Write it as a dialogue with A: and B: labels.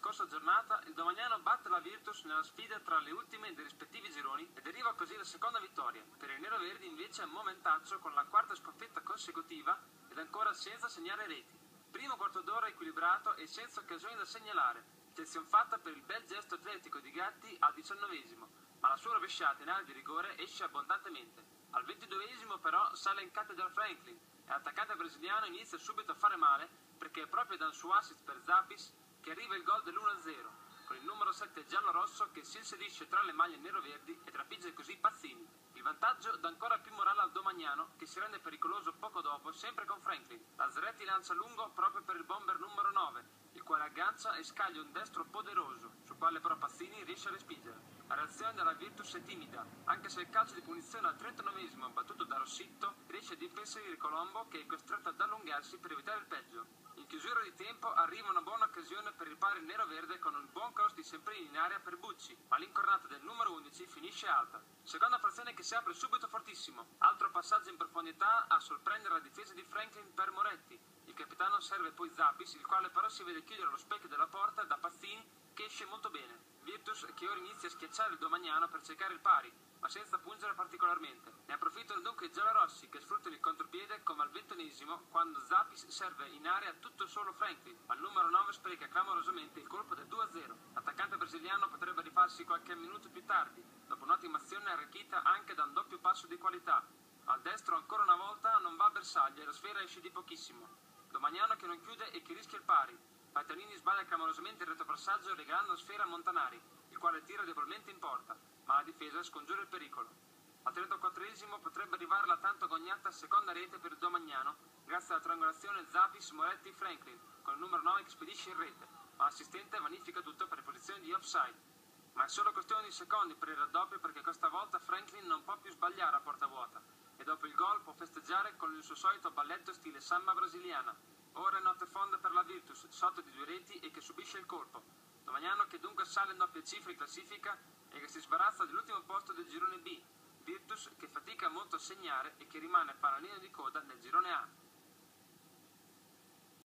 A: scorsa giornata, il Domagnano batte la Virtus nella sfida tra le ultime dei rispettivi gironi ed arriva così la seconda vittoria. Per i neroverdi invece è un momentaccio con la quarta sconfitta consecutiva ed ancora senza segnare reti. Primo quarto d'ora equilibrato e senza occasioni da segnalare, eccezione fatta per il bel gesto atletico di Gatti al 19esimo, ma la sua rovesciata in area di rigore esce abbondantemente. Al 22esimo però sale in cattedra Franklin e l'attaccante brasiliano inizia subito a fare male perché è proprio da un suo assist per Zapis che arriva il gol dell'1-0, con il numero 7 giallo-rosso che si inserisce tra le maglie nero-verdi e trafigge così Pazzini. Il vantaggio dà ancora più morale al Domagnano che si rende pericoloso poco dopo sempre con Franklin. Lazzaretti lancia lungo proprio per il bomber numero 9, il quale aggancia e scaglia un destro poderoso, sul quale però Pazzini riesce a respingere. La reazione della Virtus è timida, anche se il calcio di punizione al 39esimo battuto da Rossitto riesce a difendere Colombo che è costretto ad allungarsi per evitare il peggio. In chiusura di tempo arriva una buona occasione per il pari nero-verde con un buon cross di Semprini in area per Bucci, ma l'incornata del numero 11 finisce alta. Seconda frazione che si apre subito fortissimo, altro passaggio in profondità a sorprendere la difesa di Franklin per Moretti. Il capitano serve poi Zapis, il quale però si vede chiudere lo specchio della porta da Pazzini che esce molto bene. Virtus che ora inizia a schiacciare il Domagnano per cercare il pari, ma senza pungere particolarmente. Ne approfittano dunque i giallorossi che sfruttano il contropiede come al 21esimo quando Zapis serve in area tutto solo Franklin, ma il numero 9 spreca clamorosamente il colpo del 2-0. L'attaccante brasiliano potrebbe rifarsi qualche minuto più tardi, dopo un'ottima azione arricchita anche da un doppio passo di qualità. Al destro ancora una volta non va a bersaglio e la sfera esce di pochissimo. Domagnano che non chiude e che rischia il pari. Patanini sbaglia clamorosamente il retropassaggio regalando la sfera a Montanari, il quale tira debolmente in porta, ma la difesa scongiura il pericolo. Al 34esimo potrebbe arrivare la tanto agognata seconda rete per il Domagnano, grazie alla triangolazione Zapis-Moretti-Franklin, con il numero 9 che spedisce in rete, ma l'assistente vanifica tutto per posizioni di offside. Ma è solo questione di secondi per il raddoppio perché questa volta Franklin non può più sbagliare a porta vuota, e dopo il gol può festeggiare con il suo solito balletto stile samba brasiliana. Ora è notte fonda per la Virtus, sotto di 2 reti e che subisce il colpo. Domagnano che dunque sale in doppia cifra in classifica e che si sbarazza dell'ultimo posto del girone B. Virtus che fatica molto a segnare e che rimane fanalino di coda nel girone A.